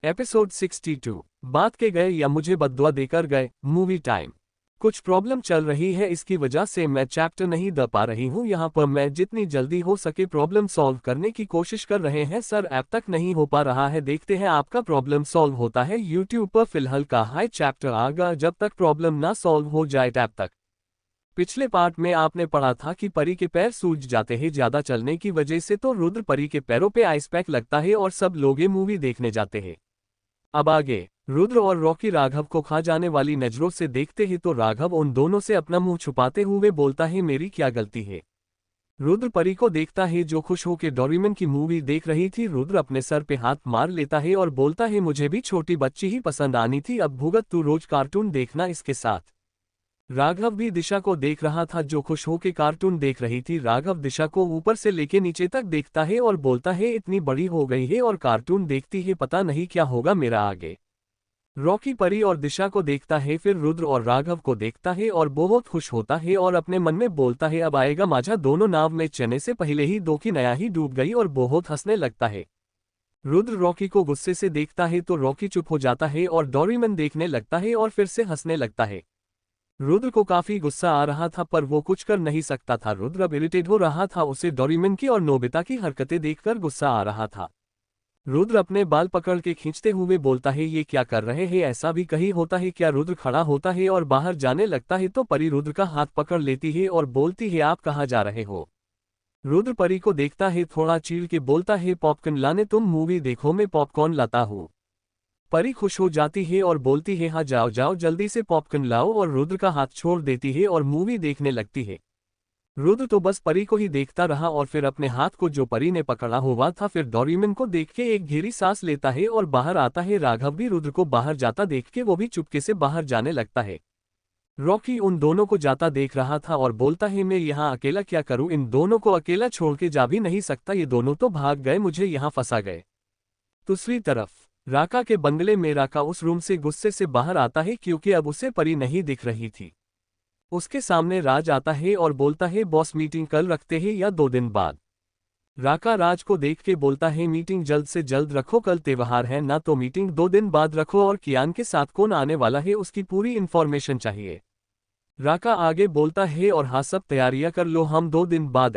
Episode 62। बात के गए या मुझे बद्दुआ देकर गए। Movie time. कुछ प्रॉब्लम चल रही है, इसकी वजह से मैं चैप्टर नहीं दे पा रही हूँ। यहाँ पर मैं जितनी जल्दी हो सके प्रॉब्लम सॉल्व करने की कोशिश कर रहे हैं सर, अब तक नहीं हो पा रहा है। देखते हैं आपका प्रॉब्लम सॉल्व होता है यूट्यूब पर। फिलहाल का हाई चैप्टर आगा, जब तक प्रॉब्लम ना सॉल्व हो जाए तब तक। पिछले पार्ट में आपने पढ़ा था कि परी के पैर सूज जाते हैं ज्यादा चलने की वजह से, तो रुद्र परी के पैरों पे आइस पैक लगता है और सब लोग ये मूवी देखने जाते हैं। अब आगे रुद्र और रॉकी राघव को खा जाने वाली नजरों से देखते हैं तो राघव उन दोनों से अपना मुंह छुपाते हुए बोलता है, मेरी क्या गलती है। रुद्र परी को देखता है जो खुश होकर डोरेमोन की मूवी देख रही थी। रुद्र अपने सर पे हाथ मार लेता है और बोलता है, मुझे भी छोटी बच्ची ही पसंद आनी थी, अब भुगत तू रोज कार्टून देखना इसके साथ। राघव भी दिशा को देख रहा था जो खुश होकर कार्टून देख रही थी। राघव दिशा को ऊपर से लेके नीचे तक देखता है और बोलता है, इतनी बड़ी हो गई है और कार्टून देखती है, पता नहीं क्या होगा मेरा आगे। रॉकी परी और दिशा को देखता है, फिर रुद्र और राघव को देखता है और बहुत खुश होता है और अपने मन में बोलता है, अब आएगा मजा। दोनों नाव में चढ़ने से पहले ही दो की नया ही डूब गई और बहुत हंसने लगता है। रुद्र रॉकी को गुस्से से देखता है तो रॉकी चुप हो जाता है और डोरेमोन देखने लगता है और फिर से हंसने लगता है। रुद्र को काफी गुस्सा आ रहा था पर वो कुछ कर नहीं सकता था। रुद्र अब इरिटेट हो रहा था, उसे डोरेमोन की और नोबिता की हरकतें देखकर गुस्सा आ रहा था। रुद्र अपने बाल पकड़ के खींचते हुए बोलता है, ये क्या कर रहे हैं, ऐसा भी कहीं होता है क्या। रुद्र खड़ा होता है और बाहर जाने लगता है तो परी रुद्र का हाथ पकड़ लेती है और बोलती है, आप कहाँ जा रहे हो। रुद्र परी को देखता है, थोड़ा चीड़ के बोलता है, पॉपकॉर्न लाने, तुम मूवी देखो, मैं पॉपकॉर्न लाता हूँ। परी खुश हो जाती है और बोलती है, हाँ जाओ जाओ जल्दी से पॉपकॉर्न लाओ, और रुद्र का हाथ छोड़ देती है और मूवी देखने लगती है। रुद्र तो बस परी को ही देखता रहा और फिर अपने हाथ को जो परी ने पकड़ा हुआ था, फिर डोरेमोन को देख के एक गहरी सांस लेता है और बाहर आता है। राघव भी रुद्र को बाहर जाता देख के वो भी चुपके से बाहर जाने लगता है। रॉकी उन दोनों को जाता देख रहा था और बोलता है, मैं यहाँ अकेला क्या करूँ, इन दोनों को अकेला छोड़ के जा भी नहीं सकता, ये दोनों तो भाग गए, मुझे यहाँ फंसा गए। दूसरी तरफ राका के बंगले में राका उस रूम से गुस्से से बाहर आता है क्योंकि अब उसे परी नहीं दिख रही थी। उसके सामने राज आता है और बोलता है, बॉस मीटिंग कल रखते हैं या 2 दिन बाद। राका राज को देख के बोलता है, मीटिंग जल्द से जल्द रखो, कल त्योहार है ना, तो मीटिंग 2 दिन बाद रखो, और कियान के साथ कौन आने वाला है उसकी पूरी इन्फॉर्मेशन चाहिए। राका आगे बोलता है, और हाँ सब तैयारियां कर लो, हम 2 दिन बाद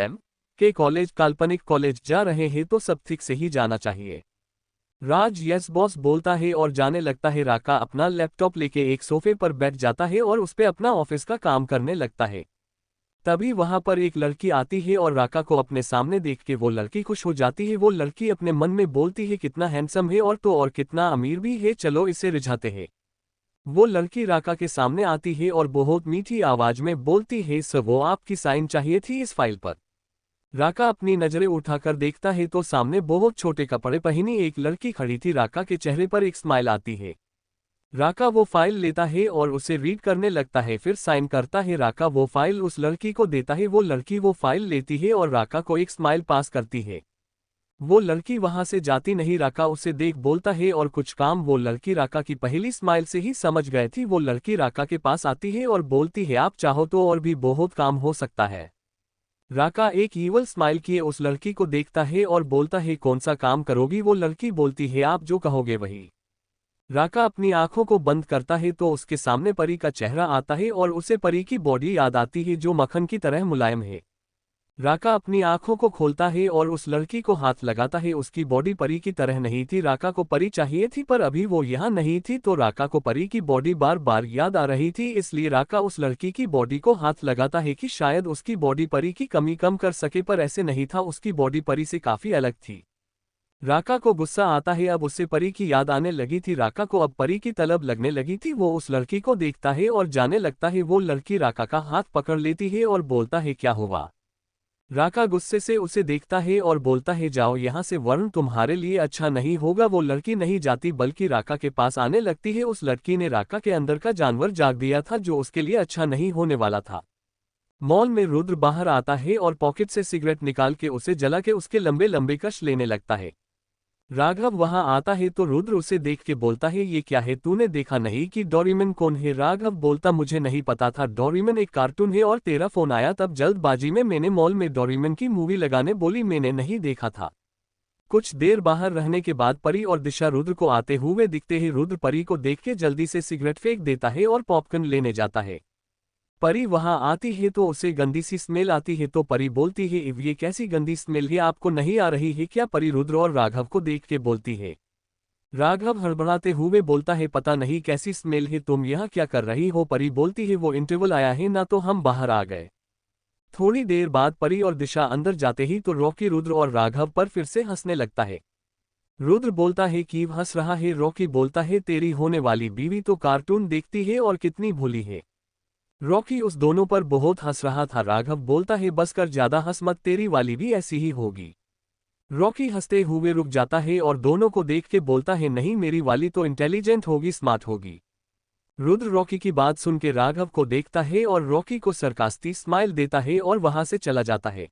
के कॉलेज, काल्पनिक कॉलेज जा रहे हैं, तो सब ठीक से ही जाना चाहिए। राज यस बॉस बोलता है और जाने लगता है। राका अपना लैपटॉप लेके एक सोफे पर बैठ जाता है और उस पे अपना ऑफिस का काम करने लगता है। तभी वहां पर एक लड़की आती है और राका को अपने सामने देख के वो लड़की खुश हो जाती है। वो लड़की अपने मन में बोलती है, कितना हैंडसम है और तो और कितना अमीर भी है, चलो इसे रिझाते हैं। वो लड़की राका के सामने आती है और बहुत मीठी आवाज में बोलती है, सर वो आपकी साइन चाहिए थी इस फाइल पर। राका अपनी नजरें उठाकर देखता है तो सामने बहुत छोटे कपड़े पहनी एक लड़की खड़ी थी। राका के चेहरे पर एक स्माइल आती है। राका वो फाइल लेता है और उसे रीड करने लगता है, फिर साइन करता है। राका वो फाइल उस लड़की को देता है, वो लड़की वो फाइल लेती है और राका को एक स्माइल पास करती है। वो लड़की वहां से जाती नहीं। राका उसे देख बोलता है, और कुछ काम। वो लड़की राका की पहली स्माइल से ही समझ गए थी। वो लड़की राका के पास आती है और बोलती है, आप चाहो तो और भी बहुत काम हो सकता है। राका एक ईवल स्माइल किए उस लड़की को देखता है और बोलता है, कौन सा काम करोगी। वो लड़की बोलती है, आप जो कहोगे वही। राका अपनी आंखों को बंद करता है तो उसके सामने परी का चेहरा आता है और उसे परी की बॉडी याद आती है जो मक्खन की तरह मुलायम है। राका अपनी आंखों को खोलता है और उस लड़की को हाथ लगाता है। उसकी बॉडी परी की तरह नहीं थी। राका को परी चाहिए थी पर अभी वो यहाँ नहीं थी, तो राका को परी की बॉडी बार बार याद आ रही थी। इसलिए राका उस लड़की की बॉडी को हाथ लगाता है कि शायद उसकी बॉडी परी की कमी कम कर सके, पर ऐसे नहीं था, उसकी बॉडी परी से काफी अलग थी। राका को गुस्सा आता है, अब उसे परी की याद आने लगी थी। राका को अब परी की तलब लगने लगी थी। वो उस लड़की को देखता है और जाने लगता है। वो लड़की राका का हाथ पकड़ लेती है और बोलता है, क्या हुआ। राका गुस्से से उसे देखता है और बोलता है, जाओ यहाँ से वरन तुम्हारे लिए अच्छा नहीं होगा। वो लड़की नहीं जाती बल्कि राका के पास आने लगती है। उस लड़की ने राका के अंदर का जानवर जाग दिया था जो उसके लिए अच्छा नहीं होने वाला था। मॉल में रुद्र बाहर आता है और पॉकेट से सिगरेट निकाल के उसे जला के उसके लंबे लंबे कश लेने लगता है। राघव वहां आता है तो रुद्र उसे देख के बोलता है, ये क्या है, तूने देखा नहीं कि डोरेमोन कौन है। राघव बोलता, मुझे नहीं पता था, डोरेमोन एक कार्टून है और तेरा फोन आया तब जल्दबाजी में मैंने मॉल में डोरेमोन की मूवी लगाने बोली, मैंने नहीं देखा था। कुछ देर बाहर रहने के बाद परी और दिशा रुद्र को आते हुए दिखते ही रुद्र परी को देख के जल्दी से सिगरेट फेंक देता है और पॉपकॉर्न लेने जाता है। परी वहां आती है तो उसे गंदी सी स्मेल आती है तो परी बोलती है इव ये कैसी गंदी स्मेल है, आपको नहीं आ रही है क्या? परी रुद्र और राघव को देख के बोलती है। राघव हड़बड़ाते हुए बोलता है पता नहीं कैसी स्मेल है, तुम यहाँ क्या कर रही हो? परी बोलती है वो इंटरवल आया है ना तो हम बाहर आ गए। थोड़ी देर बाद परी और दिशा अंदर जाते ही तो रॉकी रुद्र और राघव पर फिर से हंसने लगता है। रुद्र बोलता है कि हंस रहा है? रॉकी बोलता है तेरी होने वाली बीवी तो कार्टून देखती है और कितनी भोली है। रॉकी उस दोनों पर बहुत हंस रहा था। राघव बोलता है बस कर ज्यादा हंस मत, तेरी वाली भी ऐसी ही होगी। रॉकी हंसते हुए रुक जाता है और दोनों को देख के बोलता है नहीं मेरी वाली तो इंटेलिजेंट होगी, स्मार्ट होगी। रुद्र रॉकी की बात सुन के राघव को देखता है और रॉकी को सरकास्टिक स्माइल देता है और वहां से चला जाता है।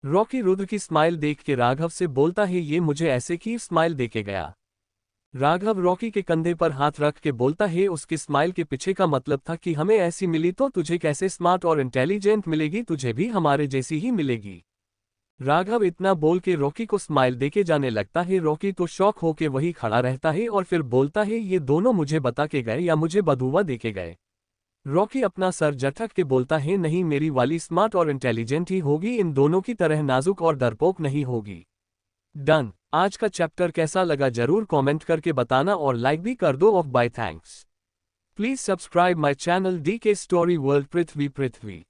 रॉकी रुद्र की स्माइल देख के राघव से बोलता है ये मुझे ऐसे की स्माइल देके गया। राघव रॉकी के कंधे पर हाथ रख के बोलता है उसकी स्माइल के पीछे का मतलब था कि हमें ऐसी मिली तो तुझे कैसे स्मार्ट और इंटेलिजेंट मिलेगी, तुझे भी हमारे जैसी ही मिलेगी। राघव इतना बोल के रॉकी को स्माइल देके जाने लगता है। रॉकी तो शॉक होके वही खड़ा रहता है और फिर बोलता है ये दोनों मुझे बता के गए या मुझे बदुआ देके गए? रॉकी अपना सर झटक के बोलता है नहीं मेरी वाली स्मार्ट और इंटेलिजेंट ही होगी, इन दोनों की तरह नाजुक और डरपोक नहीं होगी। डन। आज का चैप्टर कैसा लगा जरूर कमेंट करके बताना और लाइक भी कर दो। ऑफ bye thanks. Please subscribe my channel DK story world Prithvi.